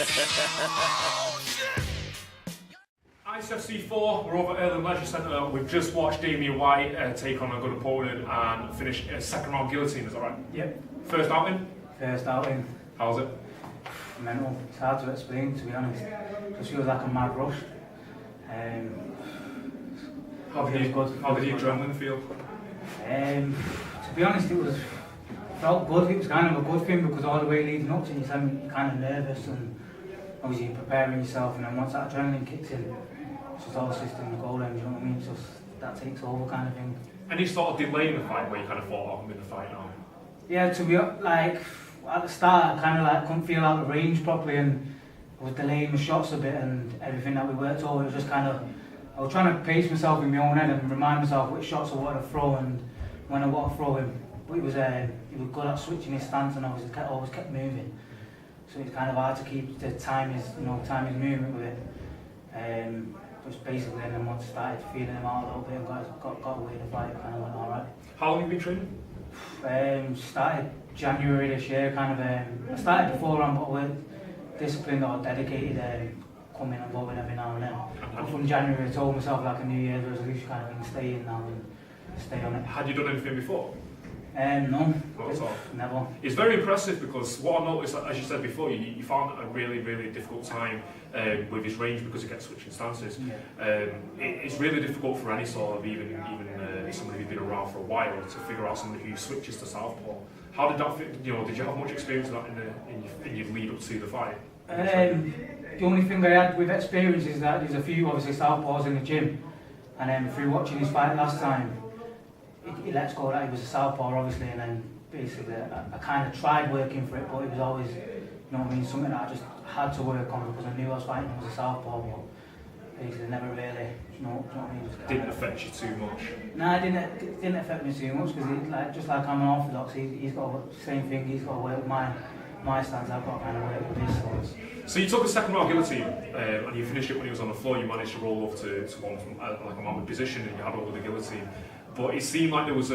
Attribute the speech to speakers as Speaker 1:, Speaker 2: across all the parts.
Speaker 1: ICE FC 4, we're over at the Leisure Centre. We've just watched Damien White take on a good opponent and finish a second round guillotine, is that right?
Speaker 2: Yep.
Speaker 1: First outing?
Speaker 2: First outing.
Speaker 1: How's it?
Speaker 2: Mental. It's hard to explain, to be honest. Just feels like a mad rush.
Speaker 1: How did the adrenaline feel?
Speaker 2: To be honest, felt good. It was kind of a good thing because all the way leading up to it, you're kind of nervous and obviously you're preparing yourself, and then once that adrenaline kicks in, it's just all system the goal end, you know what I mean? It's just that takes over kind of thing.
Speaker 1: Any sort of delay in the fight where you kind of thought, oh, I'm in the fight now?
Speaker 2: Yeah, to be like at the start, I kind of like couldn't feel out the range properly, and I was delaying the shots a bit, and everything that we worked over, it was just kind of, I was trying to pace myself in my own head and remind myself which shots I wanted to throw and when I want to throw him. But he was good at switching his stance, and always kept moving. So it's kind of hard to keep the time his movement with it. Just basically, and then once I started feeling him out a little bit and got away the fight, it kind of went alright.
Speaker 1: How long have you been training?
Speaker 2: Started January this year, kind of. I started beforehand, but with disciplined or dedicated, coming and going every now and then. But from January, I told myself like a New Year's resolution, kind of thing, stay in now and stay on it.
Speaker 1: Had you done anything before?
Speaker 2: No,
Speaker 1: not at all. Never.
Speaker 2: It's
Speaker 1: very impressive because what I noticed, as you said before, you found a really, really difficult time with his range because he gets switching stances. Yeah. It's really difficult for any sort of even somebody who's been around for a while to figure out somebody who switches to southpaw. How did that fit? You know, did you have much experience of that in your lead up to the fight?
Speaker 2: The only thing I had with experience is that there's a few obviously southpaws in the gym, and then through watching his fight last time, he lets go that he was a southpaw obviously, and then basically I kind of tried working for it, but it was always, you know what I mean, something that I just had to work on because I knew I was fighting him as a southpaw, but basically never really, you know what I mean.
Speaker 1: Didn't affect you too much?
Speaker 2: No, it didn't affect me too much because just like I'm an orthodox, he's got the same thing, he's got to work with my stance, I've got to kind of work with his.
Speaker 1: So you took a second round guillotine and you finished it when he was on the floor. You managed to roll up to one from like a mounted position and you had over the guillotine. But it seemed like there was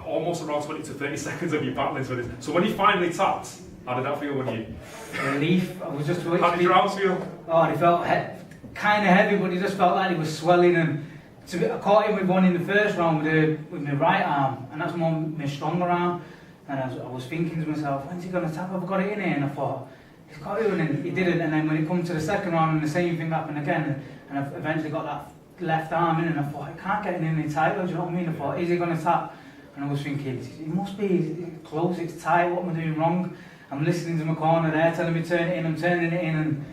Speaker 1: almost around 20 to 30 seconds of you battling for this. So when he finally tapped, how did that feel when you...
Speaker 2: Relief. I was just waiting.
Speaker 1: How did your arms feel?
Speaker 2: Oh, they felt kind of heavy, but he just felt like he was swelling. And I caught him with one in the first round with my right arm, and that's more my stronger arm. And I was thinking to myself, when's he going to tap? I've got it in here. And I thought, he's got it, and then he didn't. And then when it come to the second round, and the same thing happened again, and I eventually got that left arm in, and I thought, I can't get it in any tighter, do you know what I mean? I thought, is he going to tap? And I was thinking, it must be close, it's tight, what am I doing wrong? I'm listening to my corner there, telling me turn it in, I'm turning it in, and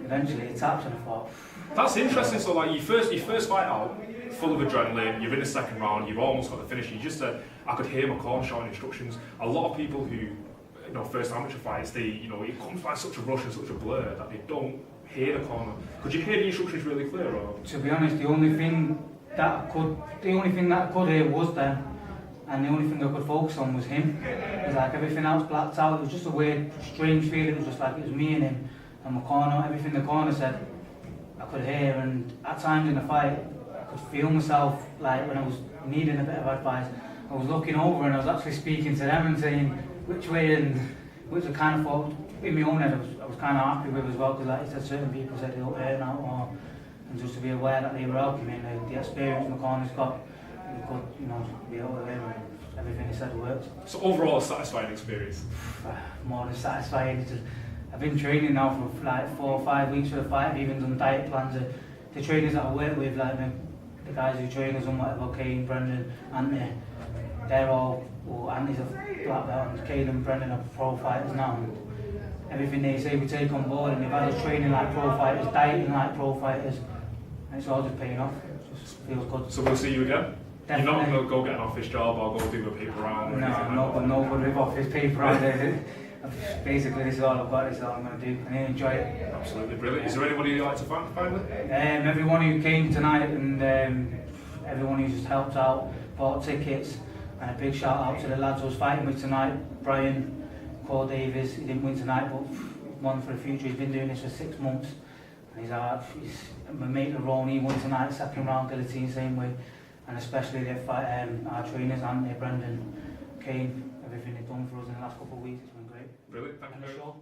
Speaker 2: eventually it taps, and I thought...
Speaker 1: That's interesting, so like your first fight out, full of adrenaline, you're in the second round, you've almost got the finish, you just said, I could hear my corner shouting instructions. A lot of people who, first amateur fights, it comes by such a rush and such a blur that they don't hear the corner. Could you hear the instructions really clear? Or?
Speaker 2: To be honest, the only thing that I could hear was them, and the only thing I could focus on was him. It was like everything else blacked out. It was just a weird, strange feeling. It was just like it was me and him, and my corner. Everything the corner said, I could hear. And at times in the fight, I could feel myself like when I was needing a bit of advice. I was looking over and I was actually speaking to them and saying which way, and which I kind of thought in my own head I was kind of happy with as well, because like I said, certain people said they'll earn out, and just to be aware that they were helping me, and the experience my corner's got, it was good, to be able to learn, and everything he said worked.
Speaker 1: So overall, a satisfying experience?
Speaker 2: More than satisfying. I've been training now for like 4 or 5 weeks for the fight. I've even done diet plans. The trainers that I work with, like the guys who train us and whatever, Kane, Brendan, Anthony, they're all, Anthony's a black belt, and Kane and Brendan are pro fighters now. And everything they say we take on board, and they've had us training like pro fighters, dieting like pro fighters, and it's all just paying off. It just feels good.
Speaker 1: So we'll see you again?
Speaker 2: Definitely.
Speaker 1: You're not going to go get an office job or go do a paper round?
Speaker 2: No, I'm not going to live off this paper round. Basically, this is all I've got, this is all I'm going to do, and I enjoy it.
Speaker 1: Absolutely brilliant. Is there anybody you'd like to thank finally?
Speaker 2: Everyone who came tonight, and everyone who just helped out, bought tickets, and a big shout out to the lads I was fighting with tonight. Brian, Cole Davies, he didn't win tonight, but won for the future. He's been doing this for 6 months, and he's my mate Ron, he won tonight, second round guillotine, same way, and especially our trainers, Anthony, Brendan, Kane, everything they've done for us in the last couple of weeks. It's been great.
Speaker 1: Brilliant, thank you very much.